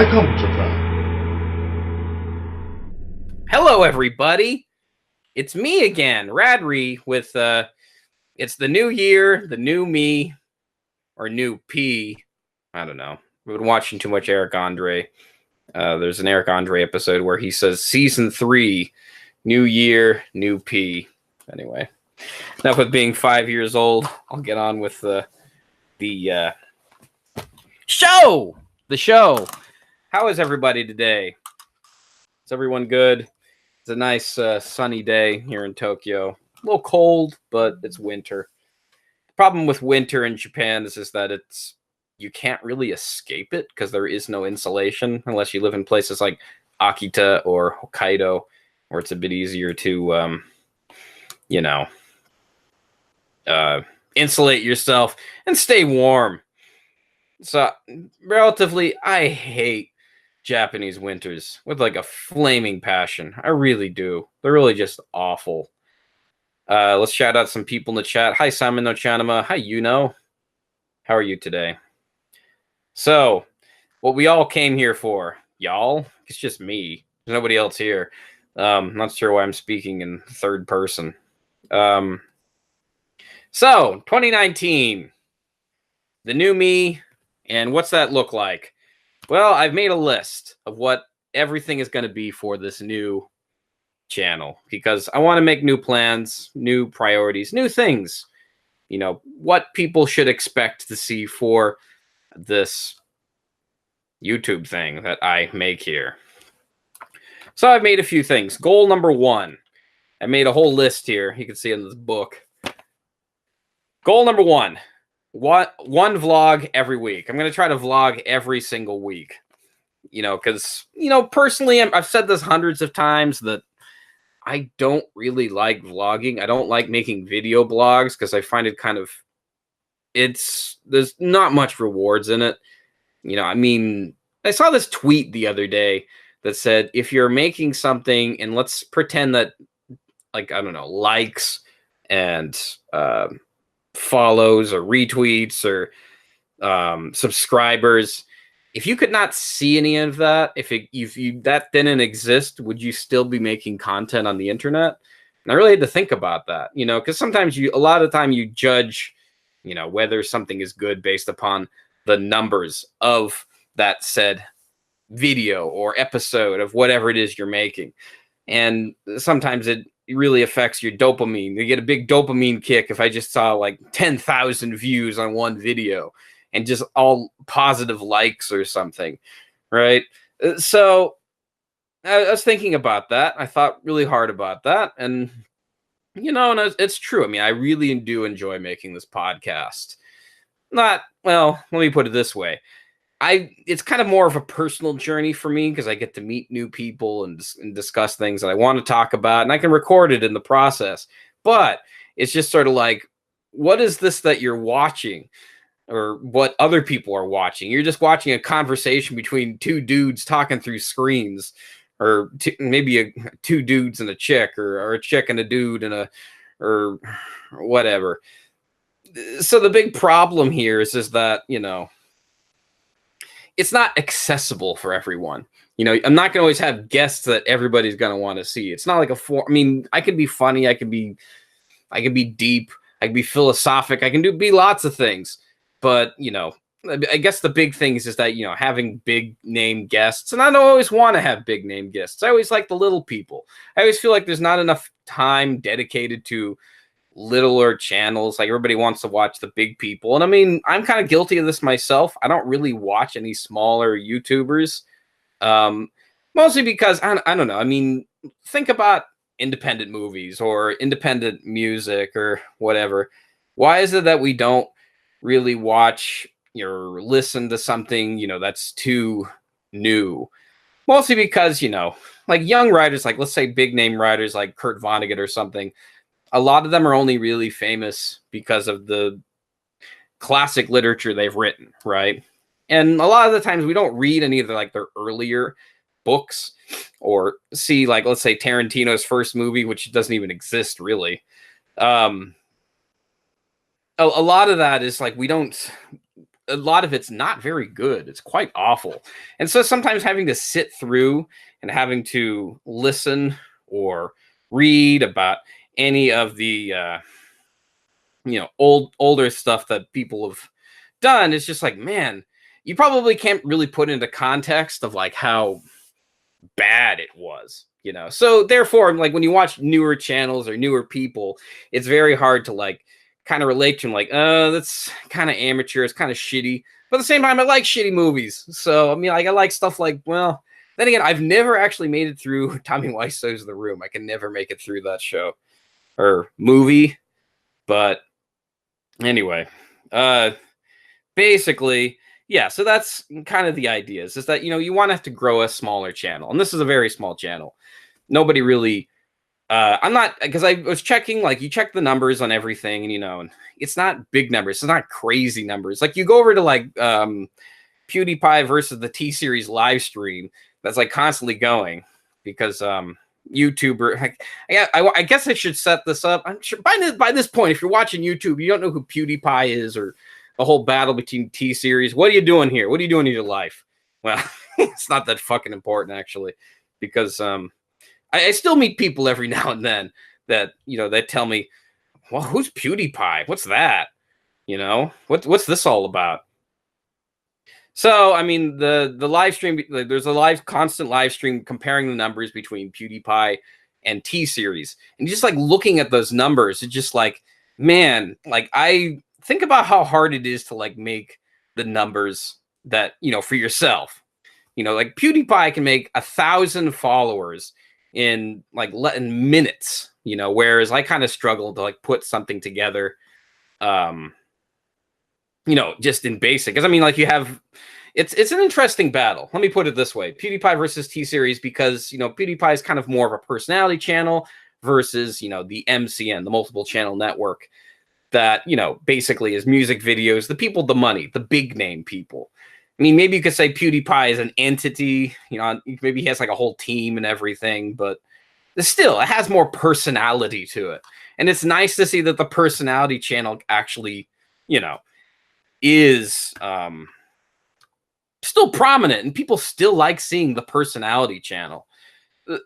Welcome to Prague. Hello, everybody. It's me again, Radrey, with, it's the new year, the new me, or new P. I don't know. We've been watching too much Eric Andre. There's an Eric Andre episode where he says, Season 3, new year, new P. Anyway, enough with being 5 years old. I'll get on with the show! The show. How is everybody today? Is everyone good? It's a nice sunny day here in Tokyo. A little cold, but it's winter. The problem with winter in Japan is that you can't really escape it because there is no insulation unless you live in places like Akita or Hokkaido, where it's a bit easier to, insulate yourself and stay warm. So, relatively, I hate Japanese winters with like a flaming passion. I really do. They're really just awful. Let's shout out some people in the chat. Hi, Simon Nochanama. Hi, Yuno. How are you today? So, what we all came here for, y'all, it's just me. There's nobody else here. I'm not sure why I'm speaking in third person. So, 2019, the new me, and what's that look like? Well, I've made a list of what everything is going to be for this new channel because I want to make new plans, new priorities, new things. You know, what people should expect to see for this YouTube thing that I make here. So I've made a few things. Goal number 1. I made a whole list here. You can see in this book. Goal number 1. One vlog every week. I'm going to try to vlog every single week. You know, because, personally, I've said this hundreds of times that I don't really like vlogging. I don't like making video blogs because I find it kind of, there's not much rewards in it. I saw this tweet the other day that said, if you're making something, and let's pretend that, likes and follows or retweets or subscribers, if you could not see any of that, if that didn't exist, would you still be making content on the internet? And I really had to think about that, because sometimes a lot of the time you judge, whether something is good based upon the numbers of that said video or episode of whatever it is you're making. And sometimes it really affects your dopamine. You get a big dopamine kick if I just saw like 10,000 views on one video and just all positive likes or something, right? So I was thinking about that. I thought really hard about that. And, it's true. I mean, I really do enjoy making this podcast. Let me put it this way. It's kind of more of a personal journey for me because I get to meet new people and discuss things that I want to talk about, and I can record it in the process. But it's just sort of like, what is this that you're watching, or what other people are watching? You're just watching a conversation between two dudes talking through screens, or maybe two dudes and a chick, or a chick and a dude or whatever. So the big problem here is that, it's not accessible for everyone. I'm not going to always have guests that everybody's going to want to see. It's not like I could be funny. I could be deep. I could be philosophic. I can be lots of things. But, I guess the big thing is that, having big name guests, and I don't always want to have big name guests. I always like the little people. I always feel like there's not enough time dedicated to littler channels. Like, everybody wants to watch the big people, and I'm kind of guilty of this myself. I don't really watch any smaller YouTubers, mostly because I don't know. Think about independent movies or independent music or whatever. Why is it that we don't really watch or listen to something that's too new? Mostly because like young writers, like let's say big name writers like Kurt Vonnegut or something, a lot of them are only really famous because of the classic literature they've written, right? And a lot of the times we don't read any of their earlier books or see, like, let's say Tarantino's first movie, which doesn't even exist really. A lot of that is like, we don't, a lot of it's not very good. It's quite awful. And so sometimes having to sit through and having to listen or read about any of the older stuff that people have done, it's just like, man, you probably can't really put into context of like how bad it was, so therefore, like, when you watch newer channels or newer people, it's very hard to like kind of relate to them, like, that's kind of amateur, it's kind of shitty, but at the same time I like shitty movies. So I mean, like, I like stuff like, well, then again, I've never actually made it through Tommy Wiseau's The Room. I can never make it through that show or movie. But anyway, basically, yeah, so that's kind of the idea, is that, you want to have to grow a smaller channel. And this is a very small channel. Nobody really, I'm not, because I was checking, like, you check the numbers on everything, and, and it's not big numbers. It's not crazy numbers. Like, you go over to, like, PewDiePie versus the T-Series live stream that's, like, constantly going, because, YouTuber, I guess I should set this up. I'm sure by this point, if you're watching YouTube, you don't know who PewDiePie is, or the whole battle between T-Series. What are you doing here? What are you doing in your life? Well, it's not that fucking important, actually, because I still meet people every now and then that, that tell me, well, who's PewDiePie? What's that? What's this all about? So, I mean, the live stream, there's a constant live stream comparing the numbers between PewDiePie and T-Series. And just like looking at those numbers, it's just like, man, like, I think about how hard it is to like make the numbers that, for yourself. Like, PewDiePie can make 1,000 followers in like in minutes, whereas I kind of struggle to like put something together, just in basic. Because I mean, like, you have, it's an interesting battle. Let me put it this way: PewDiePie versus T-Series, because PewDiePie is kind of more of a personality channel versus the MCN, the multiple channel network, that basically is music videos, the people, the money, the big name people. I mean, maybe you could say PewDiePie is an entity, maybe he has like a whole team and everything, but still, it has more personality to it. And it's nice to see that the personality channel actually, is still prominent, and people still like seeing the personality channel.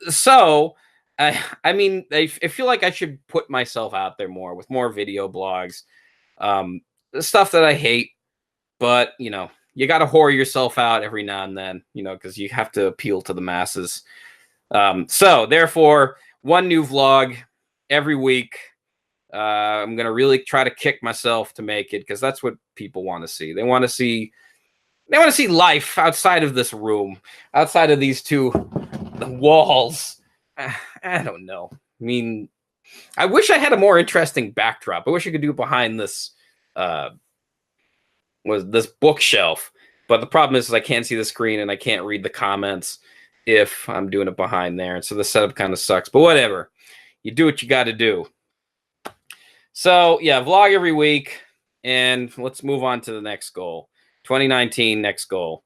So, I mean, I feel like I should put myself out there more with more video blogs, stuff that I hate, but, you got to whore yourself out every now and then, because you have to appeal to the masses. So therefore, one new vlog every week. I'm going to really try to kick myself to make it, because that's what people want to see. They want to see life outside of this room, outside of these two walls. I don't know. I mean, I wish I had a more interesting backdrop. I wish I could do it behind this this bookshelf. But the problem is I can't see the screen and I can't read the comments if I'm doing it behind there. And so the setup kind of sucks. But whatever. You do what you got to do. So, yeah, vlog every week. And let's move on to the next goal. 2019, next goal.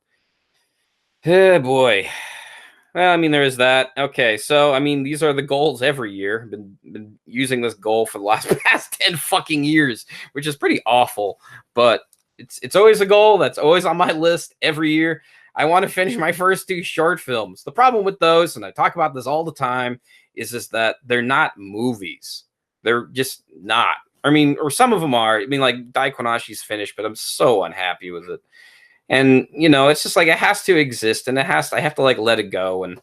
Oh, boy. Well, I mean, there is that. Okay, so, I mean, these are the goals every year. I've been using this goal for the past 10 fucking years, which is pretty awful. But it's always a goal that's always on my list every year. I want to finish my first 2 short films. The problem with those, and I talk about this all the time, is just that they're not movies. They're just not. I mean, or some of them are. I mean, like, Daikonoshi's finished, but I'm so unhappy with it. And, it's just like, it has to exist, and I have to like let it go. And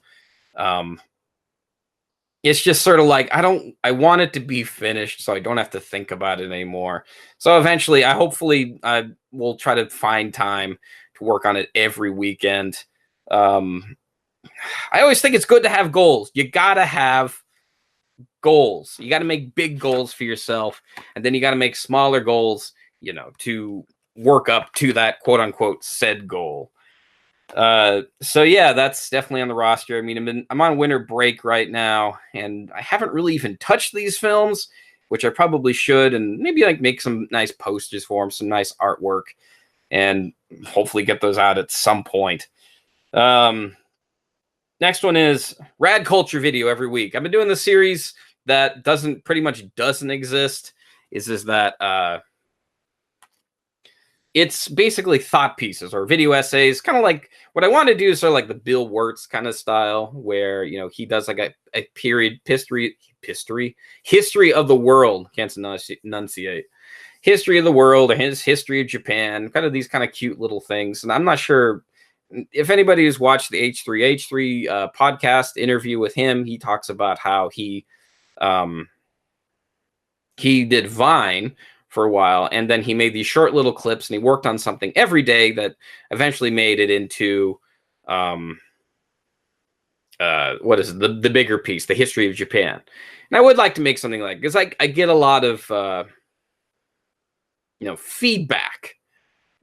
it's just sort of like, I want it to be finished so I don't have to think about it anymore. So eventually, hopefully I will try to find time to work on it every weekend. I always think it's good to have goals. You gotta have goals. You gotta make big goals for yourself, and then you gotta make smaller goals, to work up to that quote unquote said goal. So yeah, that's definitely on the roster. I mean, I'm on winter break right now, and I haven't really even touched these films, which I probably should, and maybe like make some nice posters for them, some nice artwork, and hopefully get those out at some point. Next one is Rad Culture video every week. I've been doing this series that pretty much doesn't exist. Is that it's basically thought pieces or video essays, kind of like what I want to do is sort of like the Bill Wirtz kind of style, where he does like a period history of the world. Can't enunciate history of the world or his history of Japan, kind of these kind of cute little things. And I'm not sure if anybody who's watched the H3 podcast interview with him. He talks about how he did Vine for a while, and then he made these short little clips, and he worked on something every day that eventually made it into what is it, the bigger piece, the history of Japan. And I would like to make something like, because I get a lot of feedback.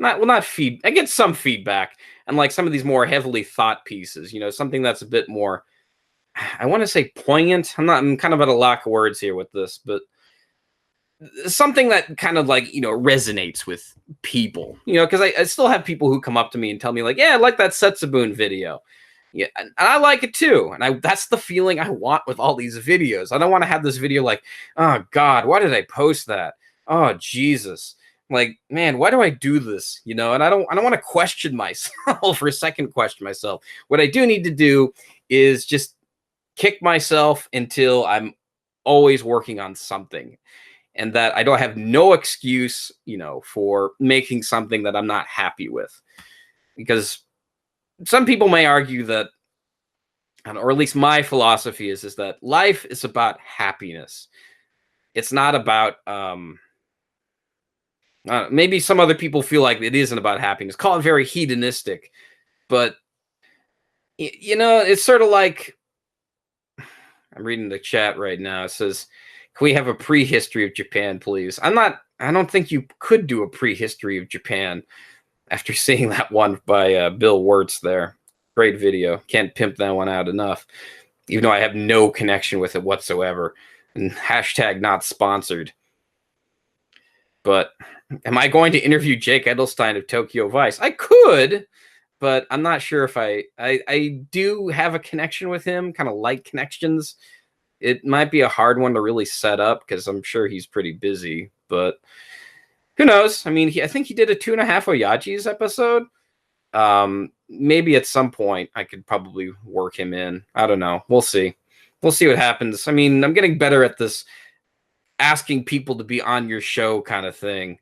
I get some feedback, and like some of these more heavily thought pieces, something that's a bit more, I want to say poignant. I'm kind of at a lack of words here with this, but something that kind of like, resonates with people, because I still have people who come up to me and tell me like, yeah, I like that Setsubun video. Yeah, and I like it too. And that's the feeling I want with all these videos. I don't want to have this video like, oh God, why did I post that? Oh Jesus. Like, man, why do I do this? And I don't want to question myself for a second, question myself. What I do need to do is just kick myself until I'm always working on something. And that I don't have no excuse, for making something that I'm not happy with. Because some people may argue that, or at least my philosophy is that life is about happiness. It's not about, maybe some other people feel like it isn't about happiness. Call it very hedonistic. But, it's sort of like, I'm reading the chat right now. It says, can we have a prehistory of Japan, please? I don't think you could do a prehistory of Japan after seeing that one by Bill Wirtz there. Great video. Can't pimp that one out enough. Even though I have no connection with it whatsoever. And hashtag not sponsored. But am I going to interview Jake Edelstein of Tokyo Vice? I could, but I'm not sure if I do have a connection with him, kind of like connections. It might be a hard one to really set up because I'm sure he's pretty busy, but who knows? I mean, I think he did a 2.5 Oyajis episode. Maybe at some point I could probably work him in. I don't know. We'll see. We'll see what happens. I mean, I'm getting better at this asking people to be on your show kind of thing.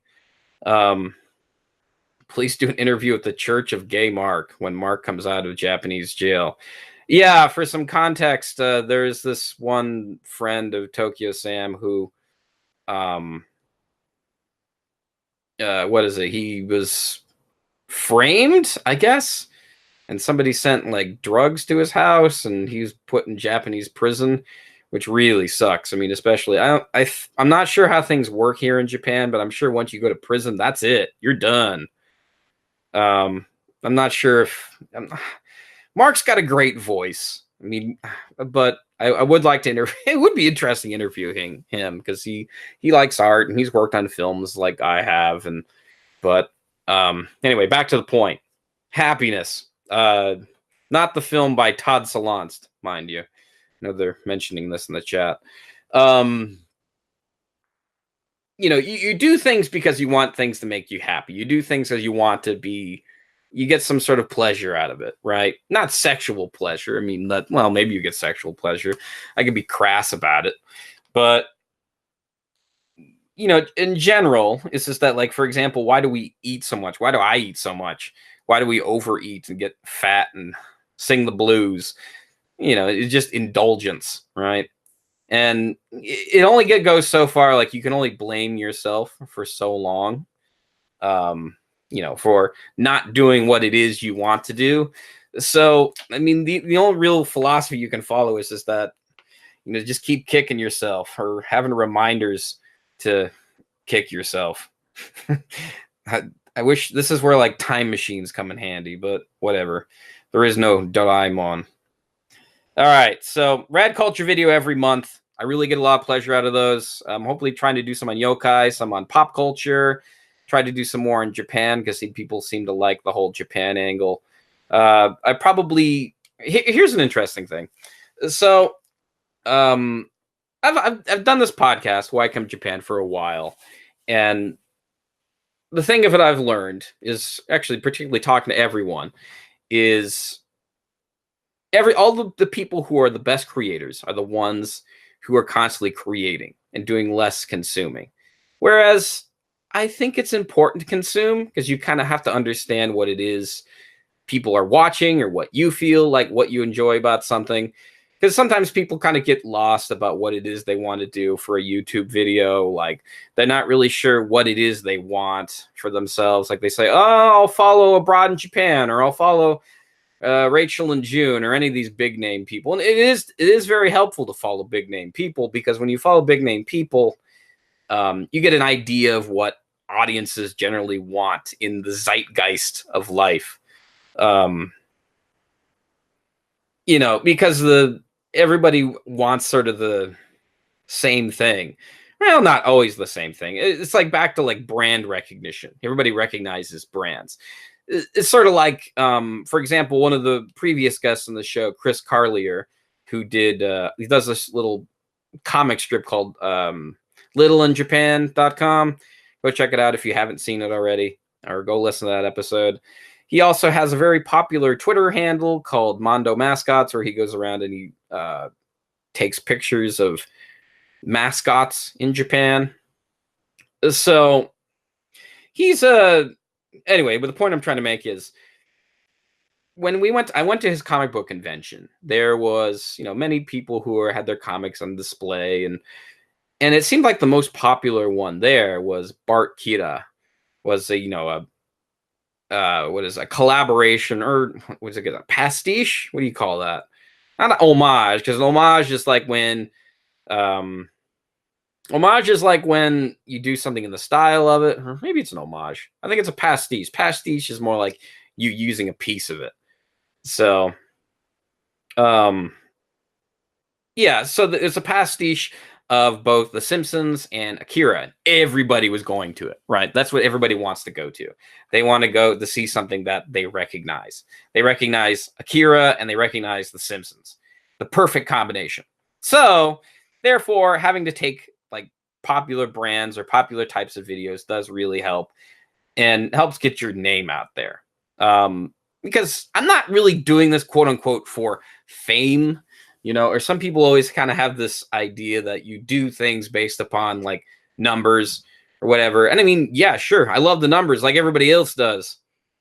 Please do an interview with the Church of Gay Mark when Mark comes out of Japanese jail. Yeah, for some context, there's this one friend of Tokyo Sam who, what is it? He was framed, I guess, and somebody sent like drugs to his house, and he was put in Japanese prison, which really sucks. I mean, especially I'm not sure how things work here in Japan, but I'm sure once you go to prison, that's it. You're done. I'm not sure if Mark's got a great voice. I mean, but I would like to interview. It would be interesting interviewing him because he likes art and he's worked on films like I have. But anyway, back to the point. Happiness. Not the film by Todd Solondz, mind you. I know they're mentioning this in the chat. You do things because you want things to make you happy. You do things because you want to be. You get some sort of pleasure out of it, right? Not sexual pleasure. I mean, maybe you get sexual pleasure. I could be crass about it. But, in general, it's just that, like, for example, why do we eat so much? Why do I eat so much? Why do we overeat and get fat and sing the blues? It's just indulgence, right? And it only goes so far. Like, you can only blame yourself for so long. For not doing what it is you want to do. So, I mean, the only real philosophy you can follow is just that, just keep kicking yourself or having reminders to kick yourself. I wish this is where like time machines come in handy, but whatever. There is no Doraemon. All right. So Rad Culture video every month. I really get a lot of pleasure out of those. I'm hopefully trying to do some on yokai, some on pop culture. Try to do some more in Japan because people seem to like the whole Japan angle. Here's an interesting thing. So, I've done this podcast, Why Come Japan, for a while, and the thing of it I've learned is actually particularly talking to everyone is all the people who are the best creators are the ones who are constantly creating and doing less consuming. Whereas I think it's important to consume because you kind of have to understand what it is people are watching or what you feel like, what you enjoy about something. Because sometimes people kind of get lost about what it is they want to do for a YouTube video. Like they're not really sure what it is they want for themselves. Like they say, oh, I'll follow Abroad in Japan, or I'll follow Rachel and June, or any of these big name people. And it is very helpful to follow big name people, because when you follow big name people, you get an idea of what audiences generally want in the zeitgeist of life. Because everybody wants sort of the same thing. Well, not always the same thing. It's like back to like brand recognition. Everybody recognizes brands. It's sort of like, for example, one of the previous guests on the show, Chris Carlier, who he does this little comic strip called littleinjapan.com. Go check it out if you haven't seen it already, or go listen to that episode. He also has a very popular Twitter handle called Mondo Mascots, where he goes around and he takes pictures of mascots in Japan. So he's anyway, but the point I'm trying to make is when I went to his comic book convention. There was, many people who had their comics on display, and it seemed like the most popular one there was Bart Kira, was what is a collaboration, or what's it, a pastiche? What do you call that? Not an homage, because an homage is like when you do something in the style of it, or maybe it's an homage. I think it's a pastiche. Pastiche is more like you using a piece of it. So, yeah, so it's a pastiche of both The Simpsons and Akira. Everybody was going to it, right? That's what everybody wants to go to. They want to go to see something that they recognize. They recognize Akira and they recognize The Simpsons. The perfect combination. So, therefore, having to take like popular brands or popular types of videos does really help, and helps get your name out there. Because I'm not really doing this quote unquote for fame, or some people always kind of have this idea that you do things based upon like numbers or whatever. And I mean, yeah, sure, I love the numbers like everybody else does.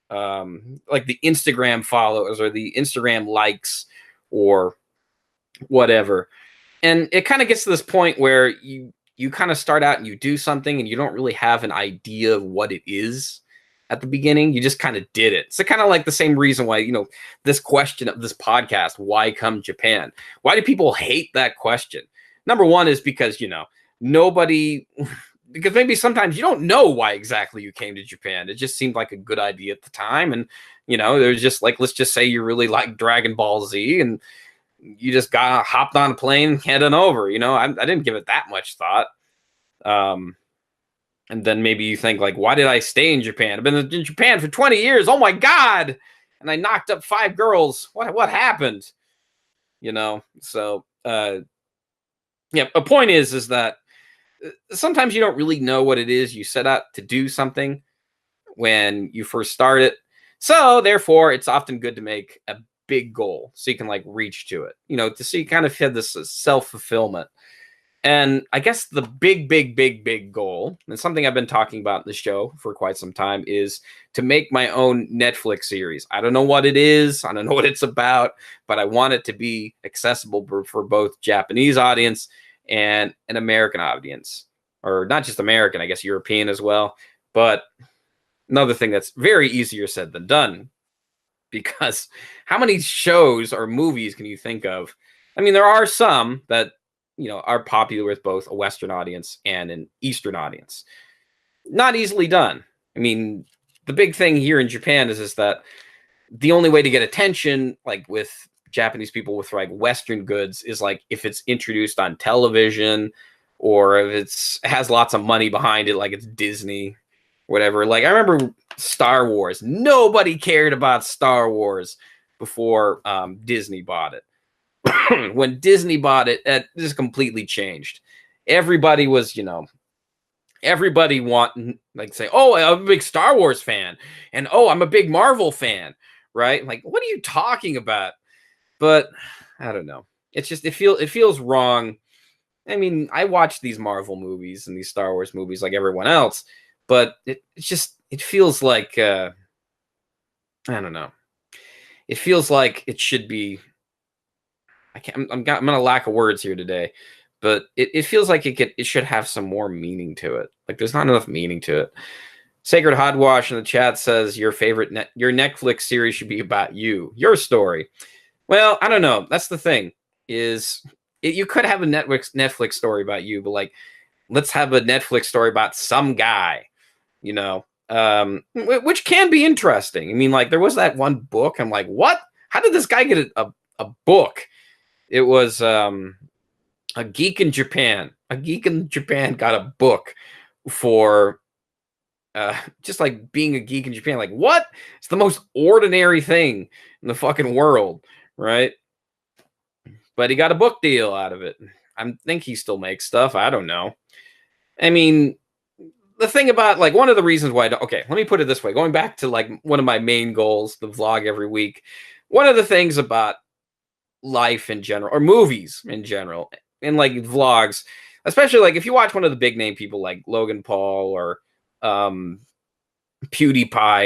Like the Instagram followers or the Instagram likes or whatever. And it kind of gets to this point where you kind of start out and you do something and you don't really have an idea of what it is at the beginning. You just kind of did it. So kind of like the same reason why, this question of this podcast, why come Japan? Why do people hate that question? Number one is because, nobody, because maybe sometimes you don't know why exactly you came to Japan. It just seemed like a good idea at the time. And, there's just like, let's just say you really like Dragon Ball Z and you just hopped on a plane, heading over, I didn't give it that much thought. And then maybe you think like, why did I stay in Japan? I've been in Japan for 20 years. Oh my God. And I knocked up 5 girls. What happened? So, yeah, a point is that sometimes you don't really know what it is you set out to do something when you first start it. So therefore it's often good to make a big goal so you can like reach to it, to see kind of have this self-fulfillment. And I guess the big goal, and something I've been talking about in the show for quite some time, is to make my own Netflix series. I don't know what it is. I don't know what it's about, but I want it to be accessible for both Japanese audience and an American audience, or not just American, I guess European as well. But another thing that's very easier said than done, because how many shows or movies can you think of? I mean, there are some that are popular with both a Western audience and an Eastern audience. Not easily done. I mean, the big thing here in Japan is that the only way to get attention, like with Japanese people with like Western goods, is like if it's introduced on television, or if it has lots of money behind it, like it's Disney, whatever. Like I remember Star Wars. Nobody cared about Star Wars before Disney bought it. When Disney bought it, it just completely changed. Everybody was, everybody like say, oh, I'm a big Star Wars fan, and oh, I'm a big Marvel fan, right? Like, what are you talking about? But I don't know. It's just it feels wrong. I mean, I watch these Marvel movies and these Star Wars movies like everyone else, but it feels like I don't know. It feels like it should be. I can't. I'm gonna lack of words here today, but it feels like it should have some more meaning to it. Like there's not enough meaning to it. Sacred Hotwash in the chat says your your Netflix series should be about your story. Well, I don't know. That's the thing is you could have a Netflix story about you, but like let's have a Netflix story about some guy, you know, which can be interesting. I mean, like there was that one book. I'm like, what? How did this guy get a book? It was a geek in Japan. A geek in Japan got a book for just like being a geek in Japan. Like, what? It's the most ordinary thing in the fucking world, right? But he got a book deal out of it. I think he still makes stuff. I don't know. I mean, the thing about like one of the reasons why okay, let me put it this way. Going back to like one of my main goals, the vlog every week. One of the things about life in general or movies in general and like vlogs, especially like if you watch one of the big name people like Logan Paul or PewDiePie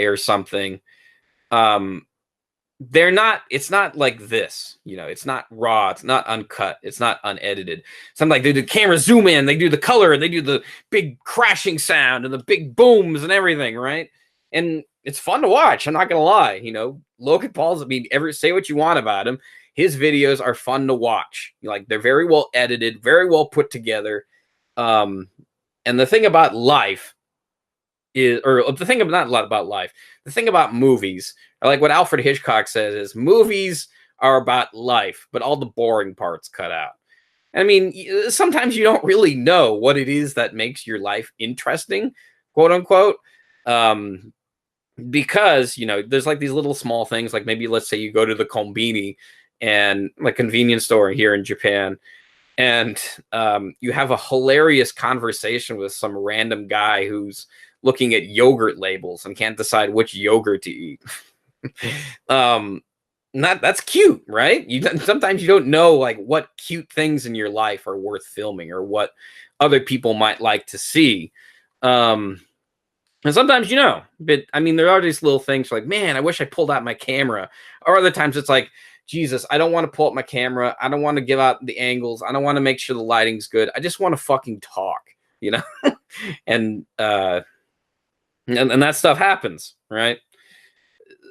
or something, it's not like this, you know, it's not raw, it's not uncut, it's not unedited. Something like they do camera zoom in, they do the color, they do the big crashing sound and the big booms and everything, right? And it's fun to watch, I'm not gonna lie. You know, Logan Paul's, I mean, say what you want about him, his videos are fun to watch. Like they're very well edited, very well put together. And the thing about life is, or the thing about not a lot about life, the thing about movies, like what Alfred Hitchcock says, is movies are about life, but all the boring parts cut out. I mean, sometimes you don't really know what it is that makes your life interesting, quote unquote. Because, you know, there's like these little small things, like maybe let's say you go to the Konbini and like convenience store here in Japan, and you have a hilarious conversation with some random guy who's looking at yogurt labels and can't decide which yogurt to eat. That's cute, right? Sometimes you don't know like what cute things in your life are worth filming or what other people might like to see. And sometimes you know, but I mean, there are these little things like, man, I wish I pulled out my camera. Or other times it's like, Jesus, I don't want to pull up my camera. I don't want to give out the angles. I don't want to make sure the lighting's good. I just want to fucking talk, you know? and that stuff happens, right?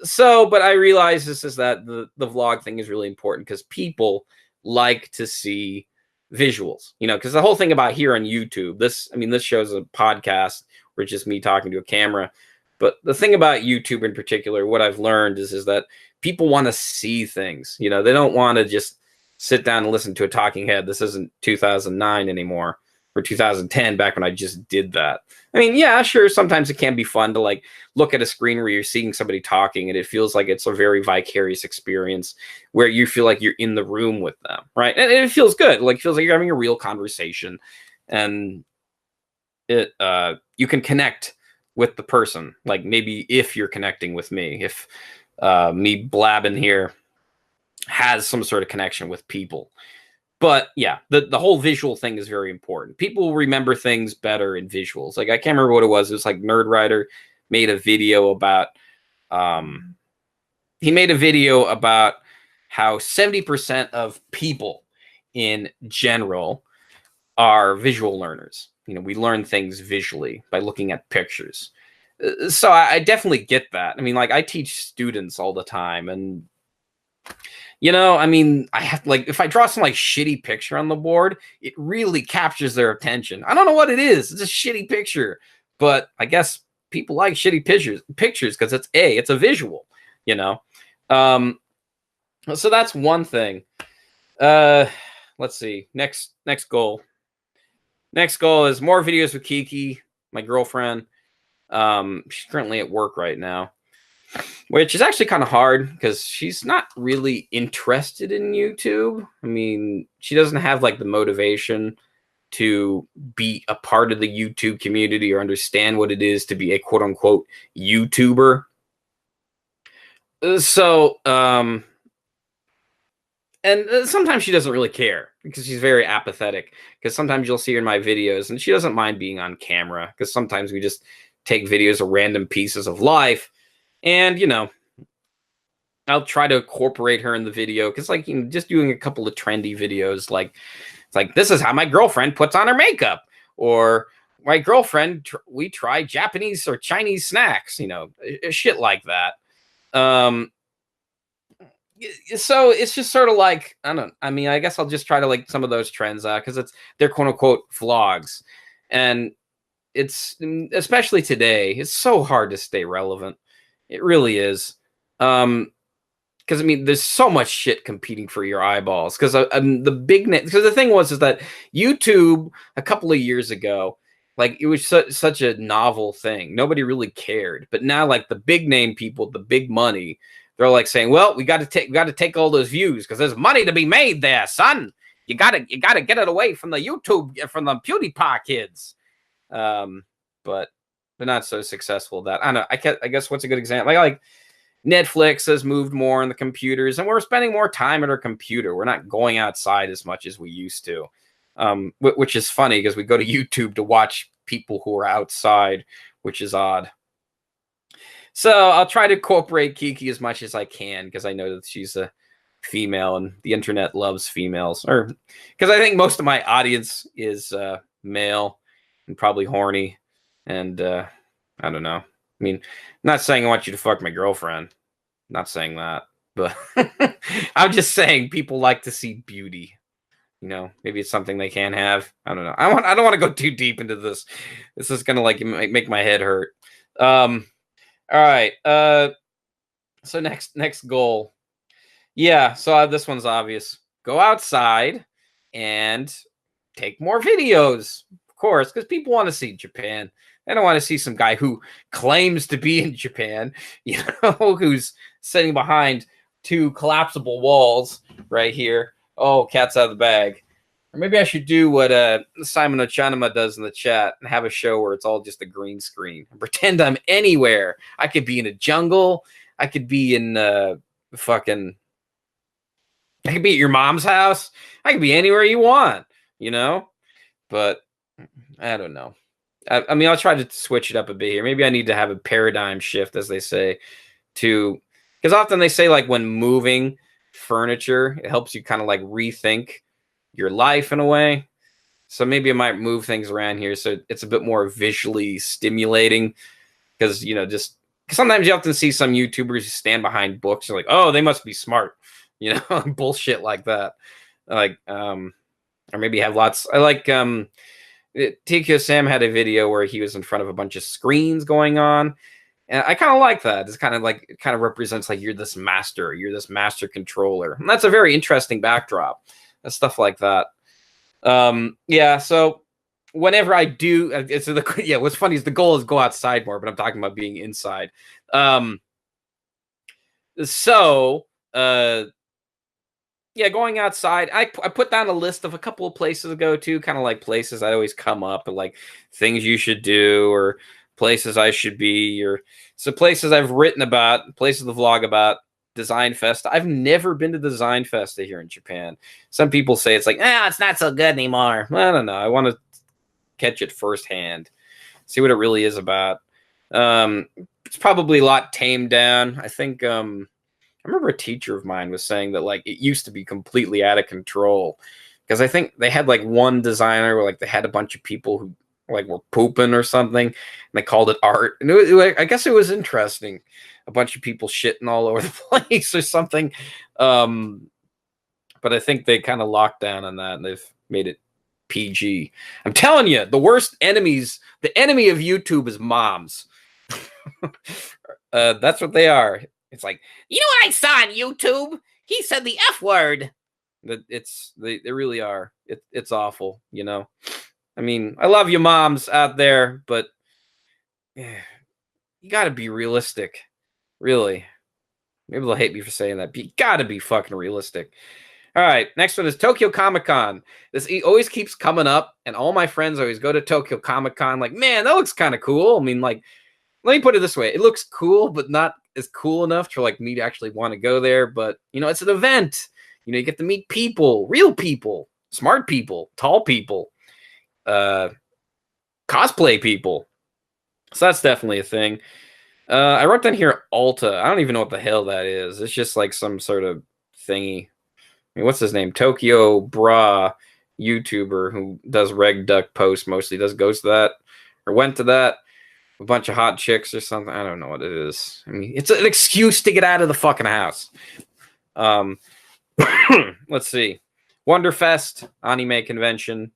So, but I realize this is that the vlog thing is really important because people like to see visuals, you know, because the whole thing about here on YouTube, this show's a podcast where it's just me talking to a camera. But the thing about YouTube in particular, what I've learned is that people want to see things, you know, they don't want to just sit down and listen to a talking head. This isn't 2009 anymore or 2010 back when I just did that. I mean, yeah, sure. Sometimes it can be fun to like look at a screen where you're seeing somebody talking and it feels like it's a very vicarious experience where you feel like you're in the room with them. Right. And it feels good. Like it feels like you're having a real conversation and you can connect with the person. Like maybe if you're connecting with me, if me blabbing here has some sort of connection with people. But yeah, the whole visual thing is very important. People remember things better in visuals. Like I can't remember what it was. It was like Nerd Writer made a video about he made a video about how 70% of people in general are visual learners. You know, we learn things visually by looking at pictures. So I definitely get that. I mean, like I teach students all the time, and you know, I mean, I have like if I draw some like shitty picture on the board, it really captures their attention. I don't know what it is. It's a shitty picture, but I guess people like shitty pictures because it's a visual, you know. So that's one thing. Let's see. Next goal. Next goal is more videos with Kiki, my girlfriend. She's currently at work right now, which is actually kind of hard because she's not really interested in YouTube. I mean, she doesn't have like the motivation to be a part of the YouTube community or understand what it is to be a quote unquote YouTuber. So, and sometimes she doesn't really care because she's very apathetic. Because sometimes you'll see her in my videos and she doesn't mind being on camera. Because sometimes we just take videos of random pieces of life. And, you know, I'll try to incorporate her in the video. Because, like, you know, just doing a couple of trendy videos. Like, it's like, this is how my girlfriend puts on her makeup. Or my girlfriend, we try Japanese or Chinese snacks. You know, shit like that. So it's just sort of like, I don't know. I mean, I guess I'll just try to like some of those trends because they're quote unquote vlogs, and it's especially today. It's so hard to stay relevant. It really is. Because I mean, there's so much shit competing for your eyeballs. Because the big because the thing is that YouTube a couple of years ago, like it was such a novel thing. Nobody really cared. But now, like the big name people, the big money, they're like saying, "Well, we got to take all those views because there's money to be made there, son. You gotta get it away from the YouTube, from the PewDiePie kids." But they're not so successful. That I don't know. I guess what's a good example? Like Netflix has moved more on the computers, and we're spending more time at our computer. We're not going outside as much as we used to, which is funny because we go to YouTube to watch people who are outside, which is odd. So I'll try to incorporate Kiki as much as I can because I know that she's a female and the internet loves females. Or because I think most of my audience is male and probably horny. And I don't know. I mean, I'm not saying I want you to fuck my girlfriend. I'm not saying that. But I'm just saying people like to see beauty. You know, maybe it's something they can't have. I don't know. I don't want to go too deep into this. This is gonna like make my head hurt. All right. So next goal. Yeah, so this one's obvious. Go outside and take more videos. Of course, because people want to see Japan. They don't want to see some guy who claims to be in Japan, you know, who's sitting behind two collapsible walls right here. Oh, cat's out of the bag. Or maybe I should do what Simon Ochanama does in the chat and have a show where it's all just a green screen. And pretend I'm anywhere. I could be in a jungle. I could be in I could be at your mom's house. I could be anywhere you want, you know? But I don't know. I mean, I'll try to switch it up a bit here. Maybe I need to have a paradigm shift, as they say, to because often they say like when moving furniture, it helps you kind of like rethink your life in a way. So maybe I might move things around here so it's a bit more visually stimulating. Because, you know, just sometimes you often see some YouTubers who stand behind books. You're like, oh, they must be smart, you know, bullshit like that. Like, or maybe have lots. I like, TQ Sam had a video where he was in front of a bunch of screens going on. And I kind of like that. It's kind of like, it kind of represents like you're this master controller. And that's a very interesting backdrop. And stuff like that. Yeah, so whenever I do, what's funny is the goal is go outside more, but I'm talking about being inside. Going outside, I put down a list of a couple of places to go to, kind of like places that always come up, and like things you should do, or places I should be, or so places I've written about, places to vlog about. Design Fest. I've never been to Design Fest here in Japan. Some people say it's like, it's not so good anymore. I don't know. I want to catch it firsthand, see what it really is about. It's probably a lot tamed down. I think I remember a teacher of mine was saying that like it used to be completely out of control because I think they had like one designer where like they had a bunch of people who like were pooping or something, and they called it art. And I guess it was interesting. A bunch of people shitting all over the place or something. But I think they kind of locked down on that and they've made it PG. I'm telling you, the worst enemies, the enemy of YouTube is moms. That's what they are. It's like, you know what I saw on YouTube? He said the F word. They really are. It's awful, you know. I mean, I love you moms out there, but you got to be realistic. Really. Maybe they'll hate me for saying that, but you got to be fucking realistic. All right, next one is Tokyo Comic Con. This always keeps coming up, and all my friends always go to Tokyo Comic Con. Like, man, that looks kind of cool. I mean, like, let me put it this way: it looks cool, but not as cool enough for like me to actually want to go there. But you know, it's an event. You know, you get to meet people, real people, smart people, tall people, cosplay people. So that's definitely a thing. I wrote down here Alta. I don't even know what the hell that is. It's just like some sort of thingy. I mean, what's his name? Tokyo Bra YouTuber who does Reg Duck posts mostly. Goes to that or went to that. A bunch of hot chicks or something. I don't know what it is. I mean, it's an excuse to get out of the fucking house. Let's see. Wonderfest anime convention.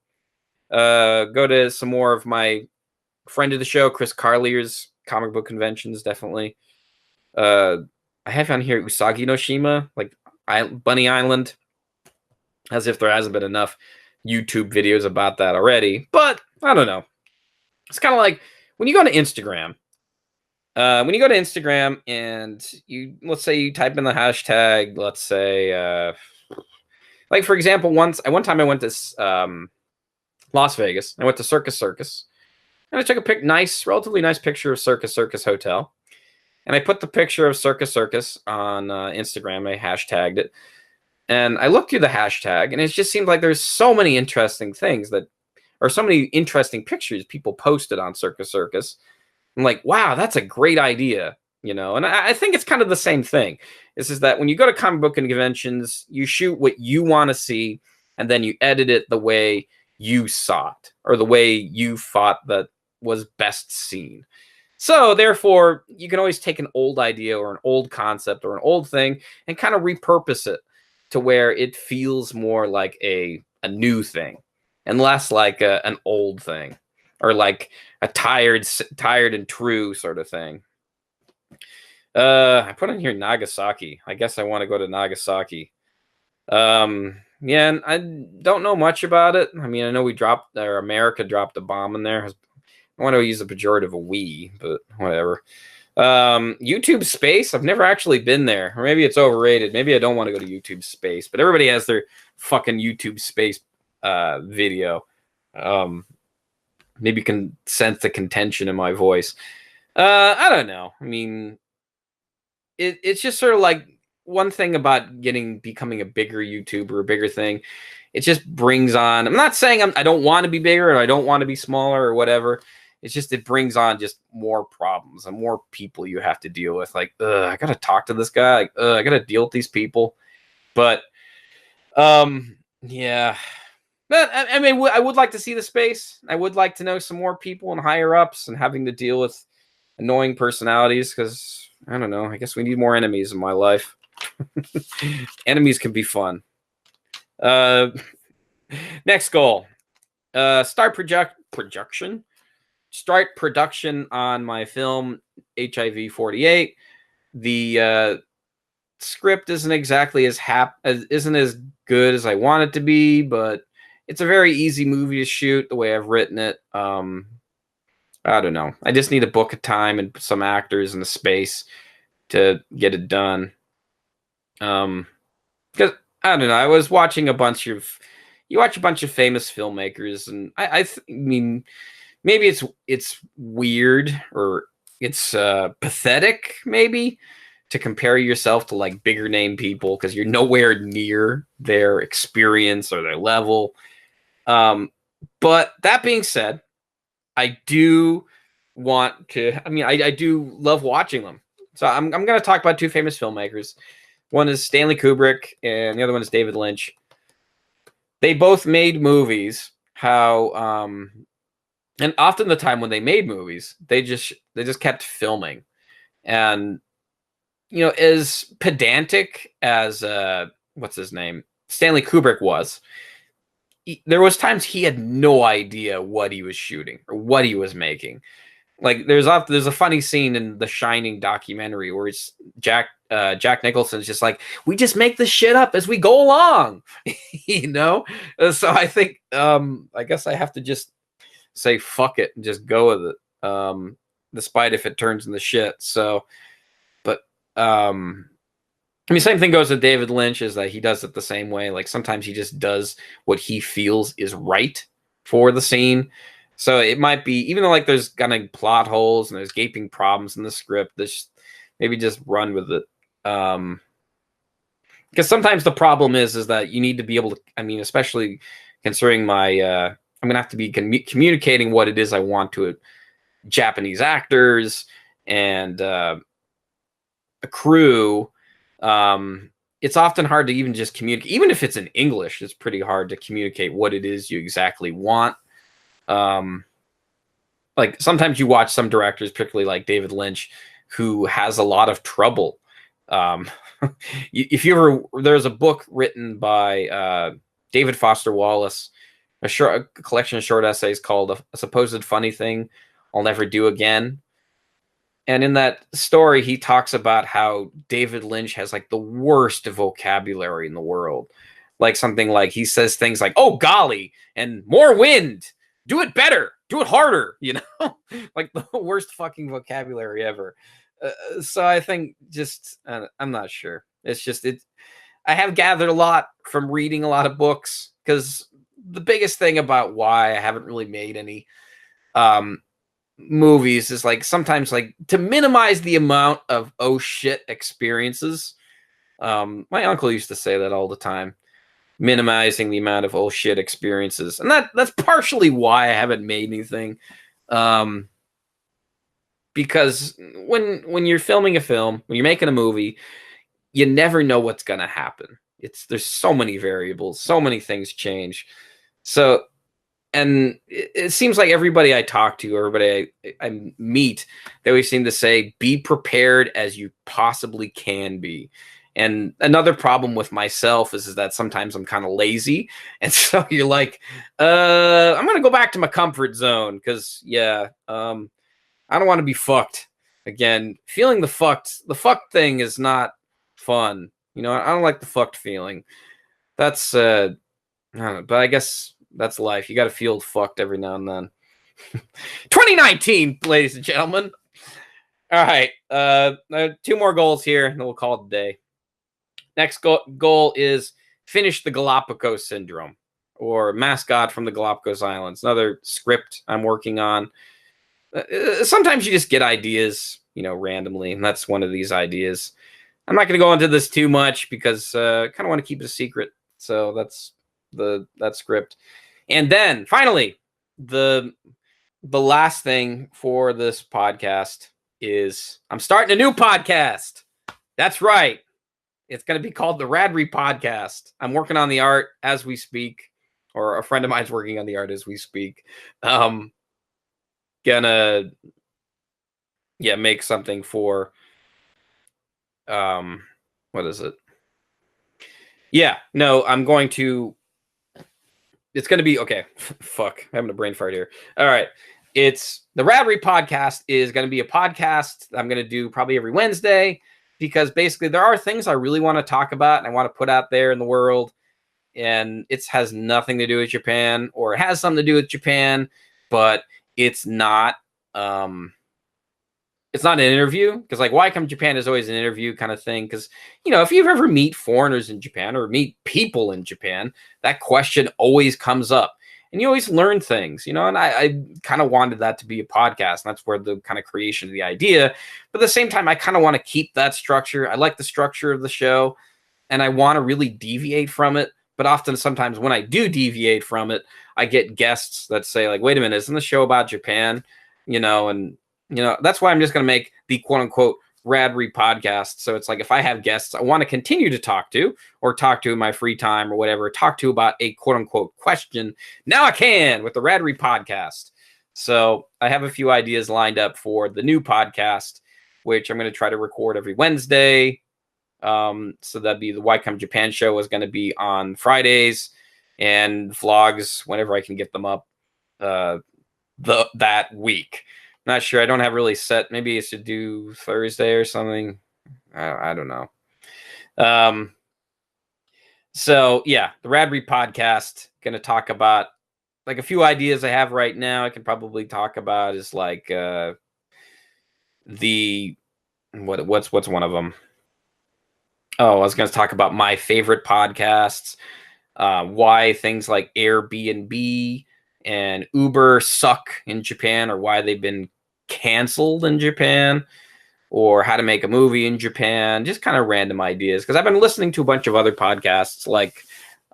Go to some more of my friend of the show, Chris Carlier's comic book conventions, definitely. I have on here Usagi no Shima, like Bunny Island, as if there hasn't been enough YouTube videos about that already. But I don't know. It's kind of like when you go to Instagram. And let's say you type in the hashtag, let's say, like for example, one time I went to Las Vegas. I went to Circus Circus, and I took a relatively nice picture of Circus Circus Hotel. And I put the picture of Circus Circus on Instagram. I hashtagged it. And I looked through the hashtag, and it just seemed like there's so many interesting things so many interesting pictures people posted on Circus Circus. I'm like, wow, that's a great idea, you know? And I think it's kind of the same thing. It's just that when you go to comic book conventions, you shoot what you want to see, and then you edit it the way you saw it, or the way you thought that was best seen. So therefore, you can always take an old idea or an old concept or an old thing and kind of repurpose it to where it feels more like a new thing and less like an old thing, or like a tired and true sort of thing. I put in here Nagasaki. I guess I want to go to Nagasaki. Yeah, and I don't know much about it. I mean, I know America dropped a bomb in there. I want to use the pejorative of we, but whatever. YouTube Space. I've never actually been there, or maybe it's overrated. Maybe I don't want to go to YouTube Space, but everybody has their fucking YouTube Space video. Maybe you can sense the contention in my voice. I don't know. I mean, it's just sort of like one thing about becoming a bigger YouTuber, a bigger thing. It just brings on. I'm not saying I don't want to be bigger or I don't want to be smaller or whatever. It's just it brings on just more problems and more people you have to deal with. Like, I gotta talk to this guy. Like, I gotta deal with these people. But, yeah. But I mean, I would like to see the space. I would like to know some more people and higher ups and having to deal with annoying personalities because I don't know. I guess we need more enemies in my life. Enemies can be fun. Next goal. Start production on my film HIV 48. The script isn't exactly isn't as good as I want it to be, but it's a very easy movie to shoot the way I've written it. I don't know. I just need a book of time and some actors and the space to get it done. Because I don't know. I was watching you watch a bunch of famous filmmakers, and I mean, maybe it's weird or it's pathetic, maybe, to compare yourself to like bigger name people because you're nowhere near their experience or their level. But that being said, I do want to. I mean, I do love watching them. So I'm going to talk about two famous filmmakers. One is Stanley Kubrick, and the other one is David Lynch. They both made movies. And often the time when they made movies, they just kept filming. And you know, as pedantic as what's his name, Stanley Kubrick was, there was times he had no idea what he was shooting or what he was making. Like there's a funny scene in the Shining documentary where it's Jack Nicholson's just like, we just make this shit up as we go along, you know. So I think I guess I have to just say fuck it and just go with it, despite if it turns into shit. So, but I mean, same thing goes with David Lynch, is that he does it the same way. Like sometimes he just does what he feels is right for the scene. So it might be, even though like there's kind of plot holes and there's gaping problems in the script, this maybe just run with it. Because sometimes the problem is that you need to be able to. I mean, especially considering my, I'm gonna have to be communicating what it is I want to Japanese actors and a crew. It's often hard to even just communicate, even if it's in English. It's pretty hard to communicate what it is you exactly want. Like sometimes you watch some directors, particularly like David Lynch, who has a lot of trouble. If you ever, there's a book written by David Foster Wallace, a collection of short essays called "A Supposed Funny Thing I'll Never Do Again." And in that story, he talks about how David Lynch has like the worst vocabulary in the world. Like something like he says things like, "Oh golly," and "more wind, do it better, do it harder," like the worst fucking vocabulary ever. So I think just I'm not sure. It's just it. I have gathered a lot from reading a lot of books, because the biggest thing about why I haven't really made any movies is like sometimes like to minimize the amount of oh shit experiences. My uncle used to say that all the time, minimizing the amount of oh shit experiences, and that's partially why I haven't made anything. Because when you're filming a film, when you're making a movie, you never know what's gonna happen. There's so many variables, so many things change. So, and it seems like everybody I talk to, everybody I meet, they always seem to say, be prepared as you possibly can be. And another problem with myself is that sometimes I'm kind of lazy. And so you're like, I'm going to go back to my comfort zone because, yeah, I don't want to be fucked again. Feeling the fucked thing is not fun. I don't like the fucked feeling. That's, I don't know, but I guess that's life. You got to feel fucked every now and then. 2019, ladies and gentlemen. All right. 2 more goals here, and then we'll call it a day. Next goal is finish the Galapagos Syndrome, or Mascot from the Galapagos Islands. Another script I'm working on. Sometimes you just get ideas, randomly, and that's one of these ideas. I'm not going to go into this too much because I kind of want to keep it a secret. So that's that script. And then finally, the last thing for this podcast is I'm starting a new podcast. That's right. It's going to be called the Radrey Podcast. I'm working on the art as we speak, or a friend of mine's working on the art as we speak. Gonna make something for what is it? Yeah, no, I'm going to. It's going to be okay. Fuck, I'm having a brain fart here. All right. It's the Radrey Podcast is going to be a podcast I'm going to do probably every Wednesday, because basically there are things I really want to talk about and I want to put out there in the world. And it has nothing to do with Japan, or it has something to do with Japan, but it's not an interview, because like Why Come Japan is always an interview kind of thing, because if you ever meet foreigners in Japan or meet people in Japan, that question always comes up and you always learn things, and I kind of wanted that to be a podcast, and that's where the kind of creation of the idea. But at the same time, I kind of want to keep that structure. I like the structure of the show and I want to really deviate from it, but often sometimes when I do deviate from it, I get guests that say like, wait a minute, isn't the show about Japan? And that's why I'm just going to make the quote unquote Radrey Podcast. So it's like, if I have guests I want to continue to talk to in my free time or whatever, talk to about a quote unquote question, now I can with the Radrey Podcast. So I have a few ideas lined up for the new podcast, which I'm going to try to record every Wednesday. So that'd be the Why Come Japan show is going to be on Fridays, and vlogs whenever I can get them up that week. Not sure. I don't have really set. Maybe I should do Thursday or something. I don't know. So yeah, the Radrey Podcast, going to talk about like a few ideas I have right now. I can probably talk about is like what's one of them? Oh, I was going to talk about my favorite podcasts, why things like Airbnb and Uber suck in Japan, or why they've been canceled in Japan, or how to make a movie in Japan, just kind of random ideas. Because I've been listening to a bunch of other podcasts like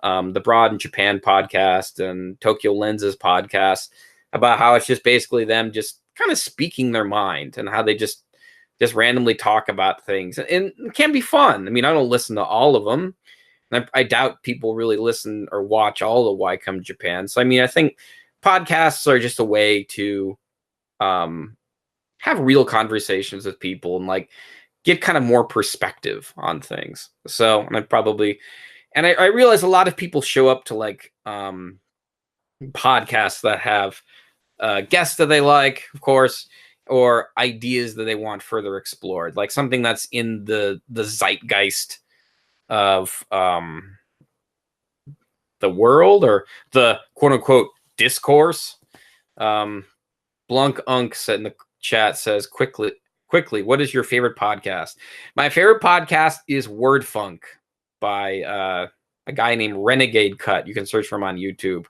the Broad in Japan podcast and Tokyo Lenses podcast about how it's just basically them just kind of speaking their mind and how they just randomly talk about things, and it can be fun. I mean, I don't listen to all of them. And I doubt people really listen or watch all of Why Come Japan. So I mean, I think podcasts are just a way to um, have real conversations with people and like get kind of more perspective on things. So, and I realize a lot of people show up to like podcasts that have guests that they like, of course, or ideas that they want further explored, like something that's in the zeitgeist of the world, or the quote unquote discourse. Blunk Unk said in the chat, says quickly, what is your favorite podcast? My favorite podcast is Word Funk by a guy named Renegade Cut. You can search for him on YouTube.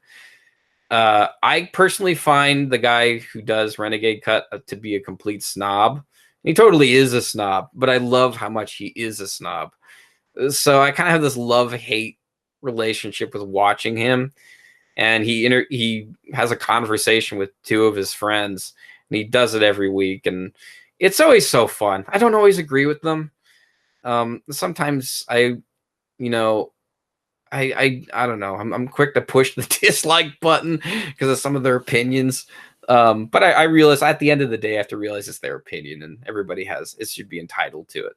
I personally find the guy who does Renegade Cut to be a complete snob. He totally is a snob, but I love how much he is a snob. So I kind of have this love-hate relationship with watching him. And he has a conversation with two of his friends, and he does it every week, and it's always so fun. I don't always agree with them. Sometimes you know, I don't know. I'm quick to push the dislike button because of some of their opinions. But I realize at the end of the day, I have to realize it's their opinion, and everybody should be entitled to it.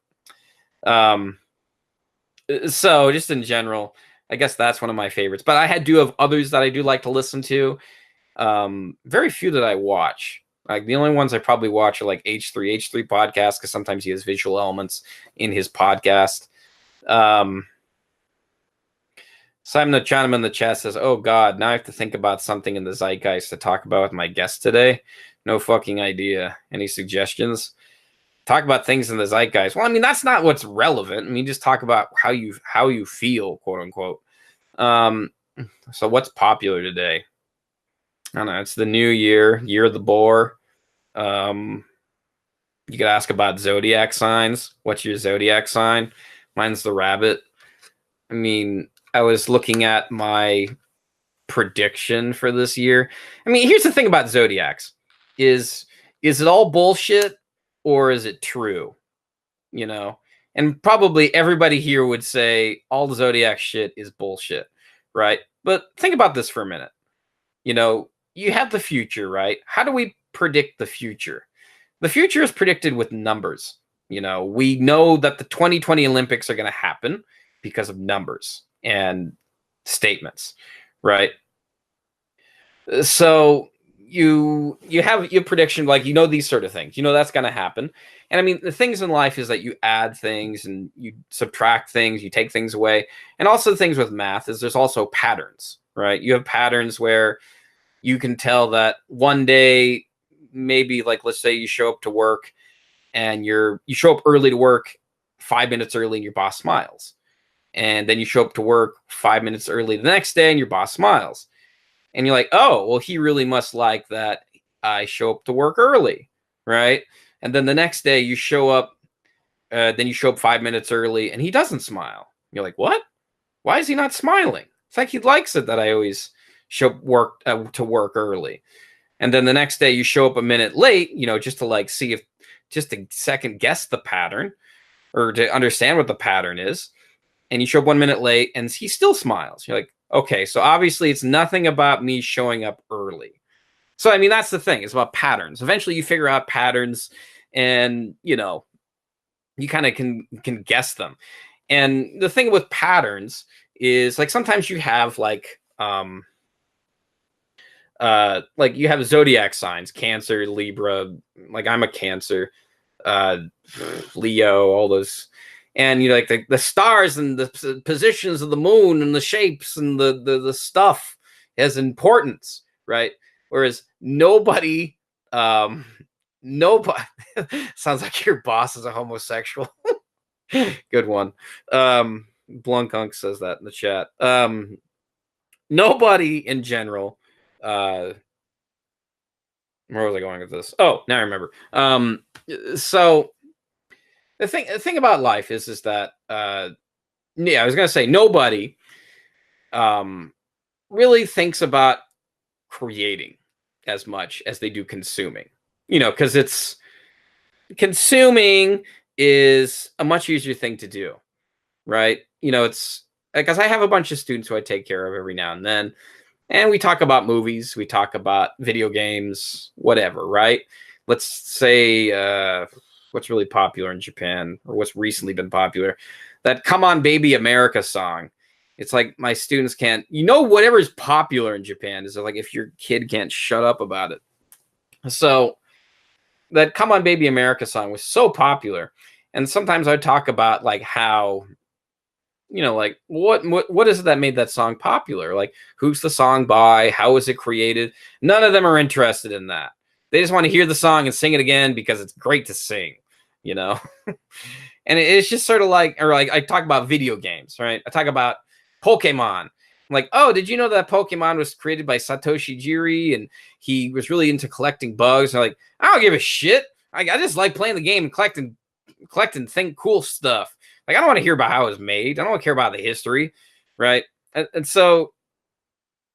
So just in general, I guess that's one of my favorites. But I do have others that I do like to listen to. Very few that I watch. Like the only ones I probably watch are like H3 podcast, because sometimes he has visual elements in his podcast. Simon the Chinaman in the chat says, "Oh God, now I have to think about something in the zeitgeist to talk about with my guest today. No fucking idea. Any suggestions?" Talk about things in the zeitgeist. Well, I mean, that's not what's relevant. I mean, just talk about how you feel, quote unquote. So what's popular today? I don't know. It's the new year of the boar. You could ask about zodiac signs. What's your zodiac sign? Mine's the rabbit. I mean, I was looking at my prediction for this year. I mean, here's the thing about zodiacs: is it all bullshit, or is it true? You know, and probably everybody here would say all the zodiac shit is bullshit, right? But think about this for a minute. You know, you have the future, right? How do we predict the future? The future is predicted with numbers. You know, we know that the 2020 Olympics are going to happen because of numbers and statements, right? So you have your prediction, like, you know, these sort of things, you know, that's going to happen. And I mean, the things in life is that you add things and you subtract things, you take things away. And also the things with math is there's also patterns, right? You have patterns where you can tell that one day, maybe, like, let's say you show up to work and you show up early to work, 5 minutes early, and your boss smiles. And then you show up to work 5 minutes early the next day and your boss smiles. And you're like, oh, well, he really must like that I show up to work early, right? And then the next day you show up, then you show up 5 minutes early and he doesn't smile. You're like, what? Why is he not smiling? It's like he likes it that I always show up to work early. And then the next day you show up a minute late, you know, just to like see if, just to second guess the pattern or to understand what the pattern is. And you show up 1 minute late and he still smiles. You're like, okay, so obviously it's nothing about me showing up early. So, I mean, that's the thing. It's about patterns. Eventually you figure out patterns and, you know, you kind of can guess them. And the thing with patterns is, like, sometimes you have like you have zodiac signs, Cancer, Libra, like I'm a Cancer, Leo, all those. And you know, like the stars and the positions of the moon and the shapes and the stuff has importance, right? Whereas nobody sounds like your boss is a homosexual. Good one. Blunkunk says that in the chat. Nobody in general. Where was I going with this? Oh, now I remember. So the thing about life is that yeah, I was gonna say nobody um really thinks about creating as much as they do consuming. Because it's consuming is a much easier thing to do, right? It's because I have a bunch of students who I take care of every now and then, and we talk about movies, we talk about video games, whatever, right? Let's say what's really popular in Japan, or what's recently been popular, that "Come On Baby America" song. It's like my students can't, whatever is popular in Japan is like if your kid can't shut up about it. So that "Come On Baby America" song was so popular, and sometimes I talk about like how, like what is it that made that song popular? Like, who's the song by? How was it created? None of them are interested in that. They just want to hear the song and sing it again because it's great to sing, you know. And it's just sort of like, or like I talk about video games, right? I talk about Pokemon. I'm like, oh, did you know that Pokemon was created by Satoshi Jiri and he was really into collecting bugs? And like, I don't give a shit. I just like playing the game and collecting think cool stuff. Like, I don't want to hear about how it was made. I don't want to care about the history, right? And so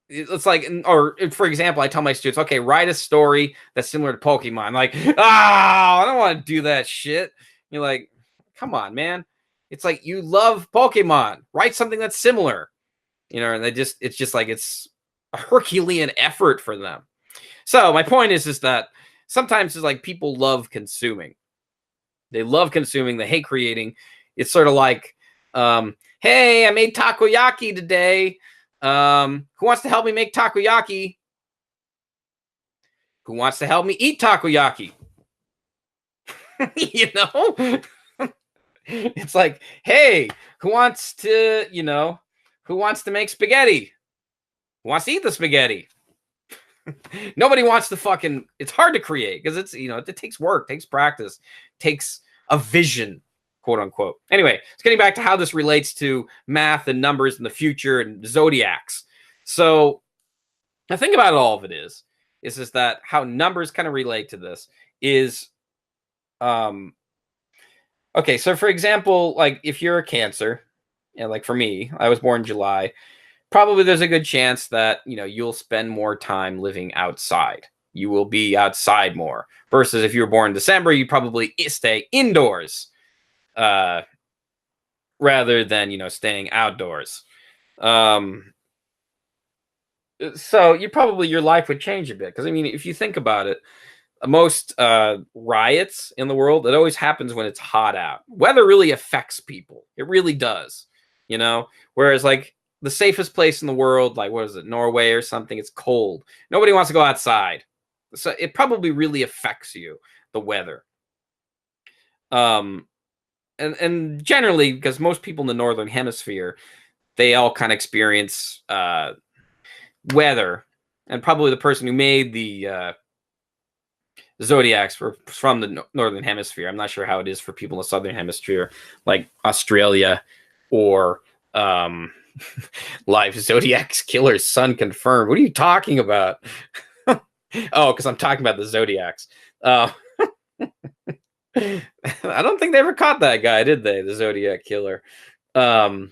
it's like, or for example, I tell my students, okay, write a story that's similar to Pokemon. Like, I don't want to do that shit. You're like, come on, man. It's like, you love Pokemon. Write something that's similar. And it's just like, it's a Herculean effort for them. So my point is that sometimes it's like people love consuming. They love consuming. They hate creating. It's sort of like, hey, I made takoyaki today. Who wants to help me make takoyaki? Who wants to help me eat takoyaki? It's like, hey, who wants to make spaghetti? Who wants to eat the spaghetti? Nobody wants to fucking, it's hard to create because it takes work, takes practice, takes a vision, quote unquote. Anyway, it's getting back to how this relates to math and numbers in the future and zodiacs. So the thing about all of it is that how numbers kind of relate to this is, okay, so for example, like if you're a Cancer, and like for me, I was born in July, probably there's a good chance that, you'll spend more time living outside. You will be outside more versus if you were born in December, you probably stay indoors rather than, staying outdoors. So your life would change a bit. Because, I mean, if you think about it, most riots in the world, it always happens when it's hot out. Weather really affects people. It really does, Whereas, like, the safest place in the world, like, what is it, Norway or something, it's cold. Nobody wants to go outside. So it probably really affects you, the weather. And generally, because most people in the northern hemisphere, they all kind of experience weather, and probably the person who made the zodiacs were from the northern hemisphere. I'm not sure how it is for people in the southern hemisphere, like Australia or live zodiacs killers sun confirmed. What are you talking about? Oh, because I'm talking about the zodiacs. I don't think they ever caught that guy, did they? The Zodiac killer. So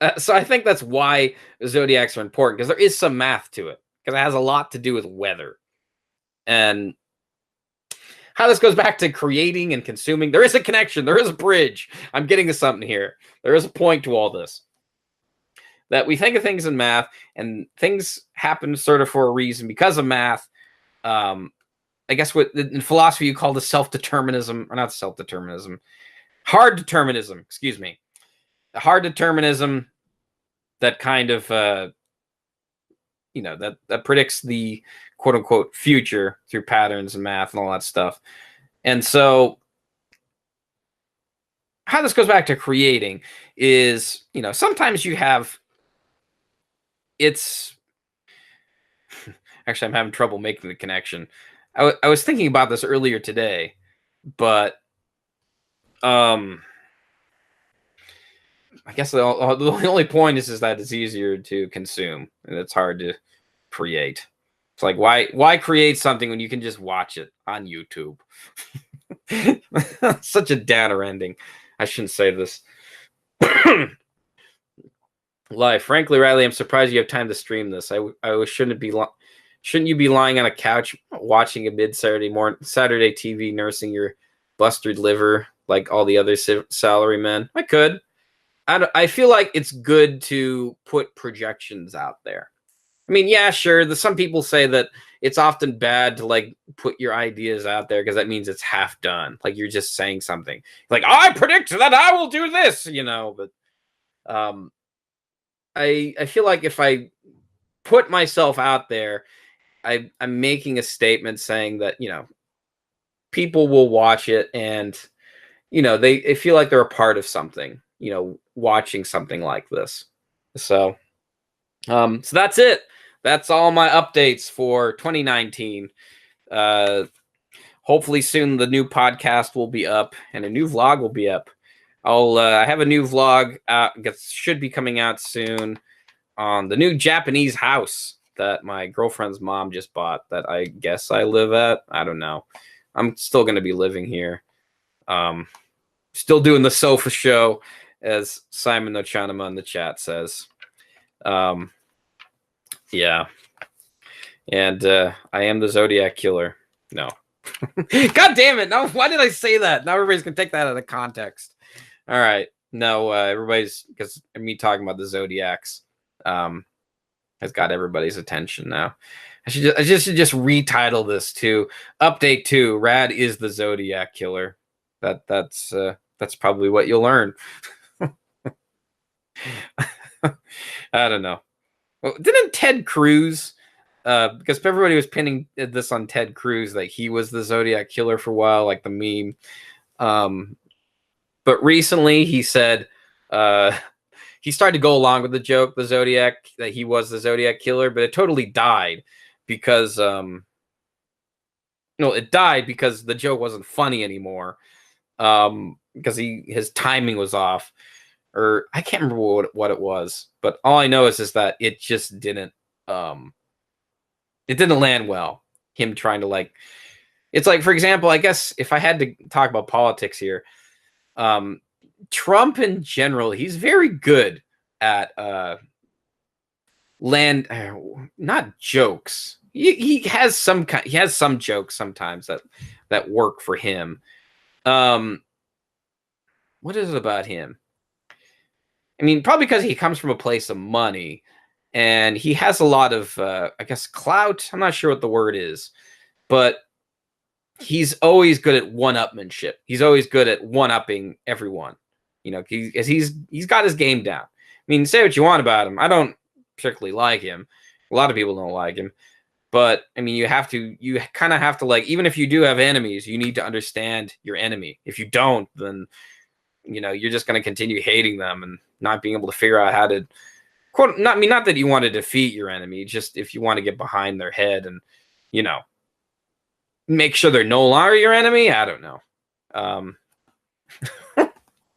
I think that's why zodiacs are important, because there is some math to it, because it has a lot to do with weather. And how this goes back to creating and consuming, there is a connection, there is a bridge. I'm getting to something here. There is a point to all this. That we think of things in math, and things happen sort of for a reason because of math. I guess what in philosophy you call the self-determinism, or not self-determinism, hard determinism, excuse me. The hard determinism that kind of, that predicts the quote unquote future through patterns and math and all that stuff. And so how this goes back to creating is, sometimes you have, it's, actually, I'm having trouble making the connection. I was thinking about this earlier today, but I guess the only point is that it's easier to consume and it's hard to create. It's like why create something when you can just watch it on YouTube? Such a downer ending. I shouldn't say this. Live. Frankly, Riley, I'm surprised you have time to stream this. I shouldn't you be lying on a couch watching a mid Saturday TV nursing your busted liver like all the other salary men? I could. I feel like it's good to put projections out there. I mean, yeah, sure. Some people say that it's often bad to like put your ideas out there because that means it's half done. Like you're just saying something like, I predict that I will do this, but I feel like if I put myself out there, I'm making a statement saying that, people will watch it and, they feel like they're a part of something, watching something like this. So that's it. That's all my updates for 2019. Hopefully soon the new podcast will be up and a new vlog will be up. I have a new vlog should be coming out soon on the new Japanese house that my girlfriend's mom just bought that I guess I live at. I don't know. I'm still going to be living here. Still doing the sofa show, as Simon Nochanama in the chat says. Yeah. And I am the Zodiac Killer. No. God damn it. No, why did I say that? Now everybody's going to take that out of context. All right. No, everybody's, because me talking about the Zodiacs has got everybody's attention now. I should just retitle this to Update 2, Rad is the Zodiac Killer. That's probably what you'll learn. I don't know. Well, didn't Ted Cruz, because everybody was pinning this on Ted Cruz, that he was the Zodiac Killer for a while, like the meme. But recently he said he started to go along with the joke, the Zodiac, that he was the Zodiac Killer, but it totally died because it died because the joke wasn't funny anymore. Because his timing was off, or I can't remember what it was, but all I know is that it just didn't land well. Him trying to it's like, for example, I guess if I had to talk about politics here, Trump in general, he's very good at not jokes. He has some jokes sometimes that work for him. What is it about him? I mean, probably because he comes from a place of money and he has a lot of, I guess, clout. I'm not sure what the word is, but he's always good at one-upmanship. He's always good at one-upping everyone. He's got his game down. I mean, say what you want about him. I don't particularly like him. A lot of people don't like him. But, I mean, you kind of have to, even if you do have enemies, you need to understand your enemy. If you don't, then, you're just going to continue hating them and not being able to figure out how to, not that you want to defeat your enemy, just if you want to get behind their head and, make sure they're no longer your enemy. I don't know.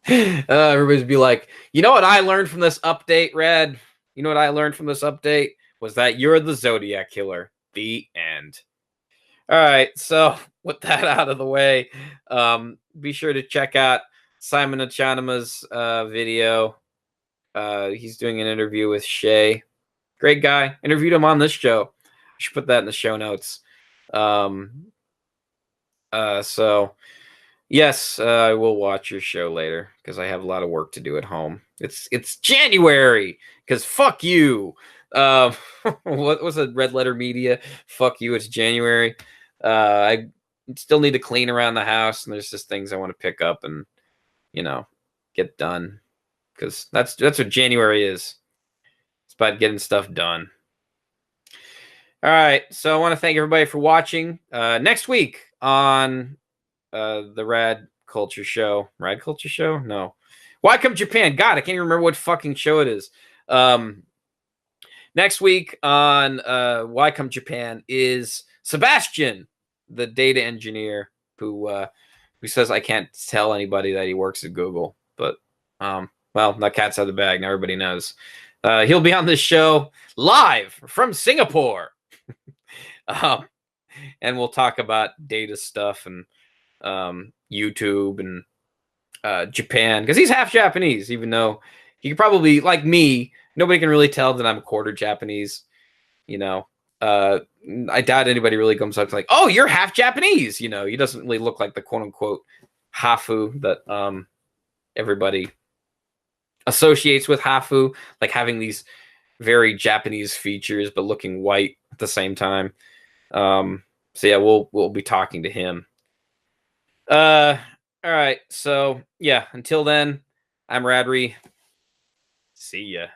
Everybody's be like, you know what I learned from this update, Red? You know what I learned from this update? Was that you're the Zodiac Killer. The end. All right, so with that out of the way, be sure to check out Simon Nochanama's video. He's doing an interview with Shay. Great guy. Interviewed him on this show. I should put that in the show notes. So yes, I will watch your show later because I have a lot of work to do at home. It's January because fuck you. What was it? Red Letter Media. Fuck you. It's January. I still need to clean around the house, and there's just things I want to pick up and get done because that's what January is. It's about getting stuff done. All right, so I want to thank everybody for watching. Next week on the Rad Culture Show. Rad Culture Show? No. Why Come Japan? God, I can't even remember what fucking show it is. Next week on Why Come Japan is Sebastian, the data engineer who who says I can't tell anybody that he works at Google. But well, that cat's out of the bag. Now everybody knows. He'll be on this show live from Singapore. And we'll talk about data stuff and YouTube and Japan, because he's half Japanese, even though he could probably, like me, nobody can really tell that I'm a quarter Japanese. You know, I doubt anybody really comes up to like, oh, you're half Japanese. You know, he doesn't really look like the quote unquote hafu that everybody associates with hafu, like having these very Japanese features but looking white at the same time. So yeah, we'll be talking to him. All right. So yeah, until then, I'm Radrey. See ya.